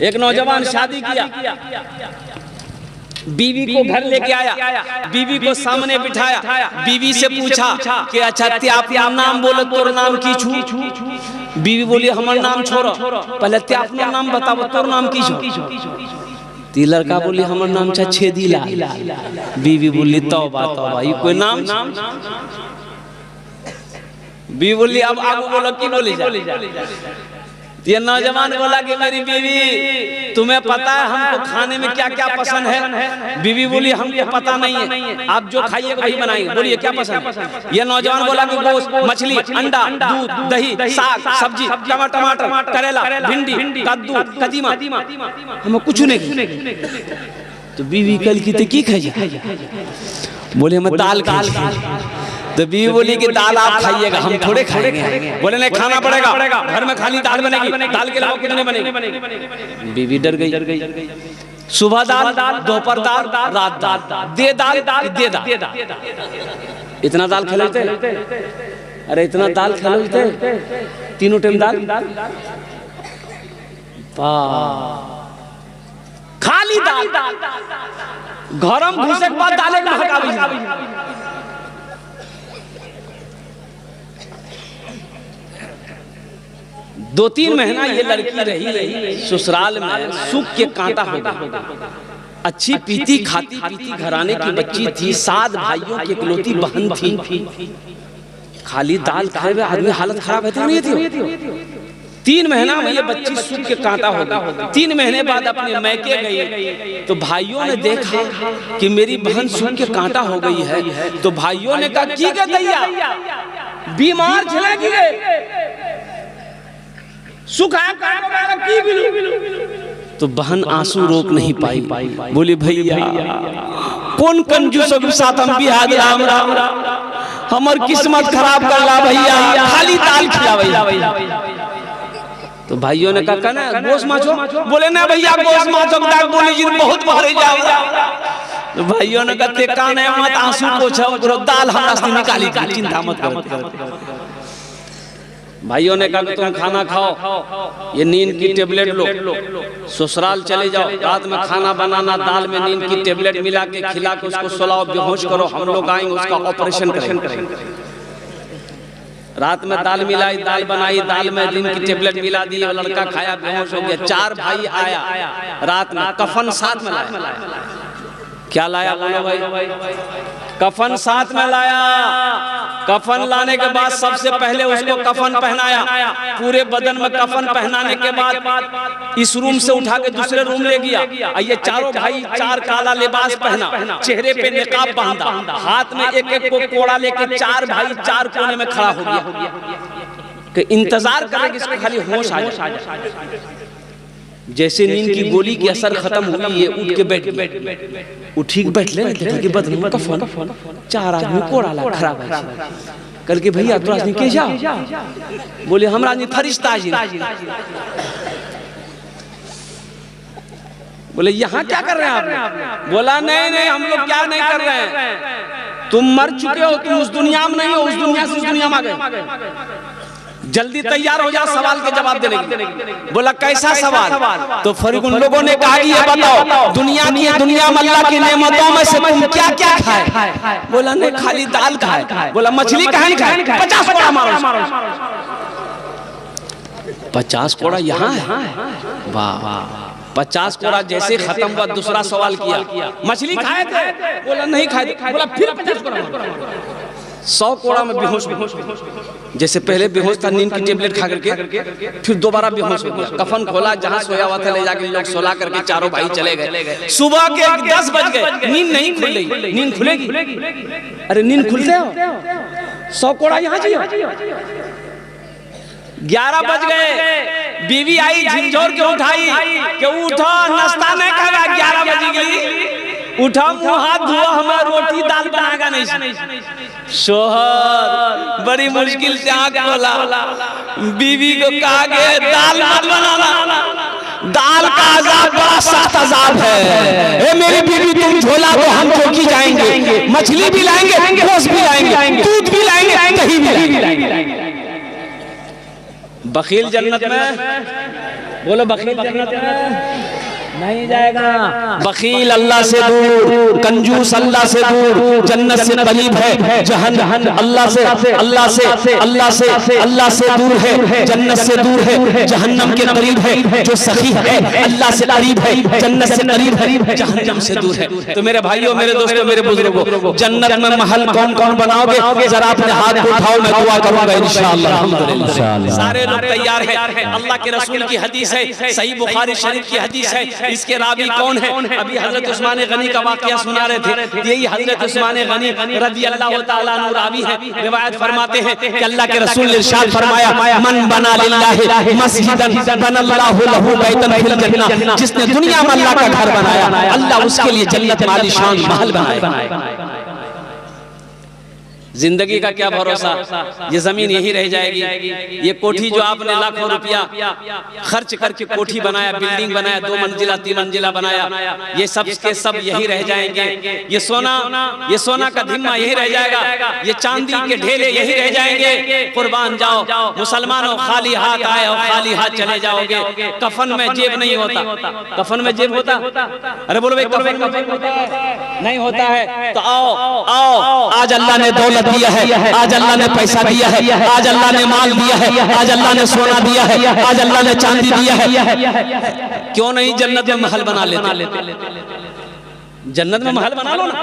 एक नौजवान शादी किया, बीवी को घर लेके आया, बीवी को सामने बिठाया, बीवी से पूछा कि अच्छा ते अपना नाम बोलो, तोर नाम की छू? बीवी बोली हमर नाम छोड़ो, पहले ते अपना नाम बताओ, तोर नाम की छू? ती लड़का बोली हमर नाम छा छेदीलाल। बीवी बोली तौबा तौबा, ये कोई नाम? बीवी बोली अब आगू बोलो की बोली जा? ये नौजवान बोला कि मेरी बीवी तुम्हें पता है हमको खाने में क्या क्या पसंद है? बीवी बोली हमको पता नहीं है, आप जो खाइए वही बनाएंगे, बोलिए क्या पसंद है? ये नौजवान बोला कि गोश्त, मछली, अंडा, दूध, दही, साग, सब्जी, टमाटर, करेला, भिंडी, कद्दू, कदीमा, हम कुछ नहीं। तो बीवी कल की की खाइए? बोले हम दाल खाएंगे। तो बीवी बोली कि दाल आप खाइएगा, हम थोड़े खाएंगे। बोले नहीं खाना पड़ेगा, घर में खाली दाल बनेगी, दाल के अलावा कुछ नहीं बनेगी। बीवी डर गई। सुबह दाल, दोपहर दाल, रात दाल, दे दाल, दे दाल। इतना दाल खा लेते? अरे इतना दाल खा लेते, तीनों टाइम दाल, खाली दाल। घरम घुसे के बाद दाले महकावी। 2-3 महीना ये लड़की रही ससुराल में, सुख के कांटा हो गया। अच्छी पीती खाती पीती घराने की बच्ची थी, 7 भाइयों की इकलौती बहन थी। खाली दाल खाए हुए आदमी हालत खराब है नहीं थी। 3 महीना में ये बच्ची सुख के कांटा हो गई। 3 महीने बाद अपने मैके गई तो भाइयों ने देखा कि मेरी बहन सुख के कांटा हो गई है। तो भाइयों ने कहा की के दैया बीमार चलेगी सुख की। तो बहन आंसू रोक नहीं पाई, बोली भैया कौन कंजूसों के साथ हम बिहार राम राम हमर किस्मत खराब कर ला भैया, खाली दाल खिलावैया। तो भाइयों ने कहा ना गोश्त माछो, बोले ना भैया गोश्त माछो बोली जी बहुत भारी जाओ। तो भाइयों ने कहा कान है मत आंसू पोछो, दाल हमरा से निकाली, चिंता मत करो। भाइयों ने कहा तुम खाना खाओ, ये नींद की टेबलेट लो, ससुराल चले जाओ, रात में खाना बनाना, दाल में नींद की टेबलेट मिला के खिला के उसको सुलाओ, बेहोश करो, हम लोग आएंगे उसका ऑपरेशन करेंगे। रात में दाल मिलाई, दाल बनाई, दाल में नींद की टेबलेट मिला दी, लड़का खाया, बेहोश हो गया। 4 भाई आया रात में, कफन साथ में लाया। क्या लाया बोलो भाई? कफन साथ में लाया। कफन लाने के बाद सबसे पहले उसको कफन पहनाया, पूरे बदन में कफन पहनाने के बाद इस रूम से उठा के दूसरे रूम ले गया। ये चारों भाई 4 काला लिबास पहना, चेहरे पे निकाब बांधा, हाथ में एक को कोड़ा लेके 4 भाई 4 कोने में खड़ा हो गया कि इंतजार करें इसको खाली होश आ जाए। जैसे नींद की गोली की असर खत्म हुई, ये उठ के बैठ उठी के बैठ ले कि बदन में कफन, 4 आदमी कोड़ा ला खराब है। कल के भैया तोरा आदमी के जा? बोले हमरा आदमी फरिश्ता जी। बोले यहाँ क्या कर रहे हैं आप? बोला नहीं हम लोग क्या नहीं कर रहे हैं, तुम मर चुके हो, तुम उस दुनिया में नहीं हो, उस दुनिया से उस दुनिया में आ गए, जल्दी तैयार हो जाओ सवाल के जवाब देने के। बोला कैसा सवाल? तो फिर उन लोगों ने कहा ये बताओ दुनिया में अल्लाह की नेमतों में से तुम क्या क्या खाए? बोला नहीं खाली दाल खाए। बोला मछली कहाँ खाए? 50 कोड़ा मारो। 50 कोड़ा यहाँ है? वाह। 50 कोड़ा जैसे खत्म हुआ दूसरा सवाल किया, मछली खाए थे? बोला नहीं खाए। बोला फिर 50 कोड़ा मारो। 100 कोड़ा में बेहोश। जैसे पहले बेहोश था नींद की टेबलेट खा करके, फिर दोबारा बेहोश हो गया। कफन खोला, जहां सोया हुआ था ले जाके लोग सोला करके चारों भाई चले गए। सुबह के 10 बज गए, नींद नहीं खुल रही। नींद खुलेगी? अरे नींद खुलते हो? 100 कोड़ा यहाँ चाहिए। 11 बज गए, बीवी आई झिझोर के उठाई कि उठो नाश्ता नहीं खाएगा, 11 बज गई, उठा मुंह हाथ धो, हमें रोटी दाल बनाएगा नहीं। शोहर बड़ी मुश्किल से आँख खोला, बीवी को कहा कि दाल मत बनाना, दाल का अजाब बड़ा सख्त अजाब है। मेरी बीवी तुम झोला तो हम चौकी जाएंगे, मछली भी लाएंगे, गोश्त भी लाएंगे, दूध भी लाएंगे, दही भी लाएंगे। बखील जन्नत में बोलो बखील जन्नत में नहीं जाएगा। बखील अल्लाह से दूर, कंजूस अल्लाह से दूर, जन्नत से करीब है, जहन्नम अल्लाह से दूर है, जन्नत से दूर है, जहन्नम के करीब है। जो सखी है अल्लाह से करीब है, जन्नत से करीब है, जहन्नम से दूर है। तो मेरे भाइयों, मेरे दोस्तों, मेरे बुजुर्गों, जन्नत में महल कौन कौन बनाओगे? जरा अपने हाथ को उठाओ, मैं दुआ करूंगा इंशाअल्लाह। अल्हम्दुलिल्लाह सारे लोग तैयार हैं। अल्लाह के रसूल की हदीस है, सही बुखारी शरीफ की हदीस है। इसके रावी कौन है? अभी हजरत उस्मान गनी का वाकया सुना रहे थे। यही हजरत उस्मान गनी रज़ी अल्लाह तआला अन्हु रावी है। रिवायत फरमाते हैं कि अल्लाह के रसूल ने इरशाद फरमाया, मन बना लिल्लाहि मस्जिदन बनल्लाहु लहु बैतन फिल जन्नह। जिसने दुनिया में अल्लाह का घर बनाया, अल्लाह उसके लिए जन्नत में आलीशान महल बनाएगा। जिंदगी का क्या भरोसा, ये जमीन यही रह जाएगी। ये कोठी जो आपने लाखों रुपया खर्च करके कोठी बनाया, बिल्डिंग बनाया, 2 मंजिला 3 मंजिला बनाया, ये सब के सब यही रह जाएंगे। ये सोना का धिम्मा यही रह जाएगा, ये चांदी के ढेले यही रह जाएंगे। कुर्बान जाओ मुसलमानों, खाली हाथ आए और खाली हाथ चले जाओगे। कफन में जेब नहीं होता। कफन में जेब होता? अरे बोलो भाई, कफन में जेब होता है? नहीं होता है। तो आओ, आज अल्लाह ने दौलत दिया है, आज अल्लाह ने पैसा दिया है, आज अल्लाह ने माल दिया है, आज अल्लाह ने सोना दिया है, आज अल्लाह ने चांदी दिया है। क्यों नहीं जन्नत में महल बना लेते? जन्नत में महल बना लो ना।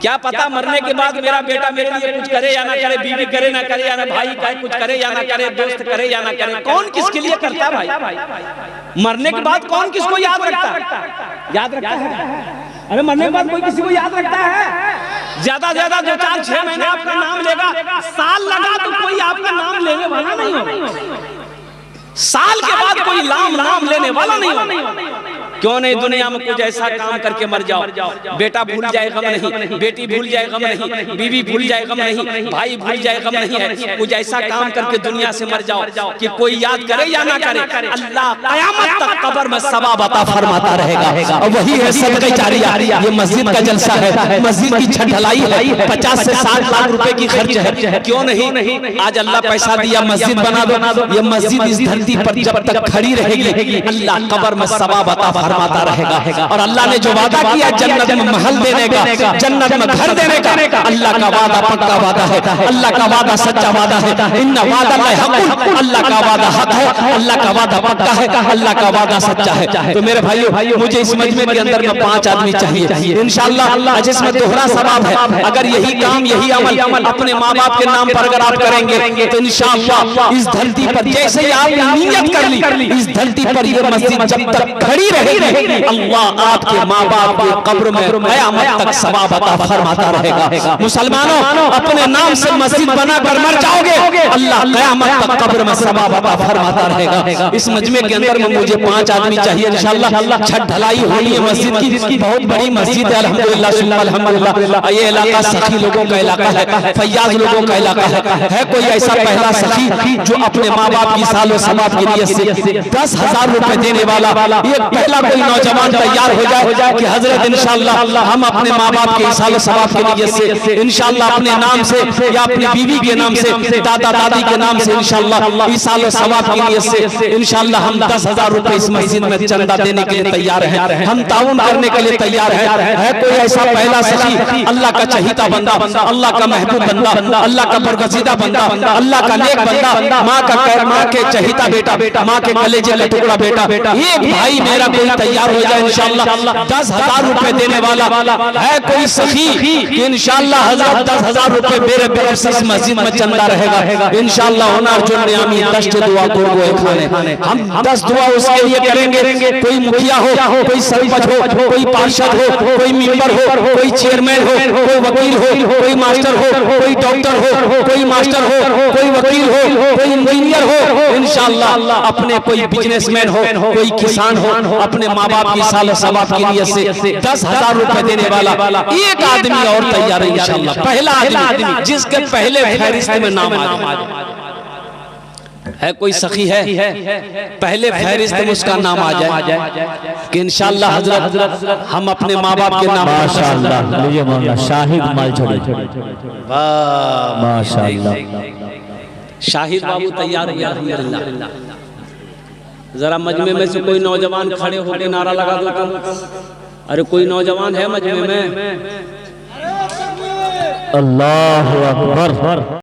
क्या पता मरने के बाद मेरा बेटा मेरे लिए कुछ करे या ना करे, बीवी करे ना करे, या ना भाई का कुछ करे या ना करे, दोस्त करे या ना करे। कौन किसके लिए करता भाई? मरने के बाद कौन किसको याद रखता है? अरे मरने के बाद कोई किसी को याद रखता है? ज्यादा 2-4-6 महीने आपका नाम लेगा, साल लगा तो कोई आपका नाम लेने वाला नहीं होगा। साल के बाद कोई नाम लेने वाला नहीं होगा। क्यों नहीं? दुनिया में कुछ ऐसा काम करके मर जाओ, बेटा भूल जाए गम नहीं, बेटी भूल जाए गम नहीं, बीवी भूल जाए गम नहीं, भाई भूल जाए गम नहीं है। कुछ ऐसा काम करके दुनिया से मर जाओ कि कोई याद करे या ना करे, अल्लाह क़यामत तक कब्र में सवाब अता फरमाता रहेगा। और वही है सदक़े जारिया। ये मस्जिद का जलसा है, मस्जिद की छत ढलाई है, 50 से 60 लाख रुपए की खर्च है। क्यों नहीं? आज अल्लाह पैसा दिया, मस्जिद बना दो। ये मस्जिद इस धरती पर जब तक खड़ी रहेगी, अल्लाह कब्र में सवाब अता फरमाता रहेगा। और अल्लाह ने जो वादा किया जन्नत में महल देने का, जन्नत में घर देने का, अल्लाह का वादा पक्का वादा है, अल्लाह का वादा सच्चा वादा है। इन्ना वादा हक़, अल्लाह का वादा हक है, अल्लाह का वादा पक्का है, अल्लाह का वादा सच्चा है। तो मेरे भाइयों, मुझे इस मजमे के अंदर में 5 आदमी चाहिए इंशाअल्लाह, जिसमें दोहरा सवाब है। अगर यही काम, यही अमल अपने माँ बाप के नाम पर अगर आप करेंगे तो इंशाअल्लाह इस धरती पर, जैसे आपने नियत कर ली, इस धरती पर ये मस्जिद जब तक खड़ी रहेगी, अल्लाह आपके माँ बाप के कब्र में क़यामत तक सवाब अता फरमाता रहेगा। मुसलमानों, अपने नाम से मस्जिद बनाकर मर जाओगे, अल्लाह क़यामत तक कब्र में सवाब अता फरमाता रहेगा। इस मजमे के अंदर में मुझे 5 आदमी चाहिए इंशाअल्लाह। छत ढलाई होनी है मस्जिद की, बहुत बड़ी मस्जिद है अल्हम्दुलिल्लाह अल्हम्दुलिल्लाह। ये इलाका सखी लोगों का इलाका है, फैयाज लोगों का इलाका है। कोई ऐसा पहला सखी जो अपने माँ बाप की सालों सवाब के लिए से 10,000 रुपए देने वाला, ये पहला कोई नौजवान तैयार हो जाए कि हजरत इंशाअल्लाह हम अपने माँ बाप के सालों सवाब के लिए से इंशाअल्लाह अपने नाम से या अपनी बीवी के नाम से, दादा दादी के नाम से इंशाअल्लाह इस सालों सवाब के लिए से इंशाअल्लाह हम 10,000 रुपए इस मस्जिद में चंदा देने के लिए तैयार हैं, हम ताउन करने के लिए तैयार है। कोई ऐसा पहला सखी, अल्लाह का चहीता बंदा, अल्लाह का महबूब बंदा, अल्लाह का बरगज़ीदा बंदा, अल्लाह का नेक बंदा, माँ के चहीता बेटा, माँ के कलेजे का टुकड़ा बेटा, एक भाई मेरा कोई तैयार हो जाए इंशाअल्लाह 10,000 रुपए देने वाला है कोई सखी कि इंशाअल्लाह हजरत 10,000 रुपए मेरे तरफ से इस मस्जिद में चंदा रहेगा इंशाअल्लाह। होना जो नियामी 10 दुआ को खाने, हम 10 दुआ उसके लिए करेंगे। कोई मुखिया हो, कोई सरपंच हो, कोई पार्षद हो, कोई मेंबर हो, कोई चेयरमैन हो, कोई वकील हो, कोई मास्टर हो, कोई डॉक्टर हो, कोई मास्टर हो, कोई वकील हो, कोई इंजीनियर हो, इंशाअल्लाह अपने कोई बिजनेसमैन हो, कोई किसान हो, अपने माँ बाप की साल सवाब के लिए से 10,000 रुपए देने वाला एक आदमी और तैयार है इंशाअल्लाह। पहला आदमी जिसके पहले फहरिस्त में नाम है, कोई सखी है पहले फहरिस्त में उसका नाम आ जाए कि इंशाअल्लाह हजरत हम अपने माँ बाप के नाम, माशाअल्लाह लीजिए मौलाना शाहिद मालझड़ी, माशाअल्लाह शाहिद बाबू तैयार हो गया अल्हम्दुलिल्लाह। जरा मजमे में से कोई नौजवान खड़े होकर नारा लगा दो तुम। अरे कोई नौजवान है मजमे में? अल्लाहु अकबर।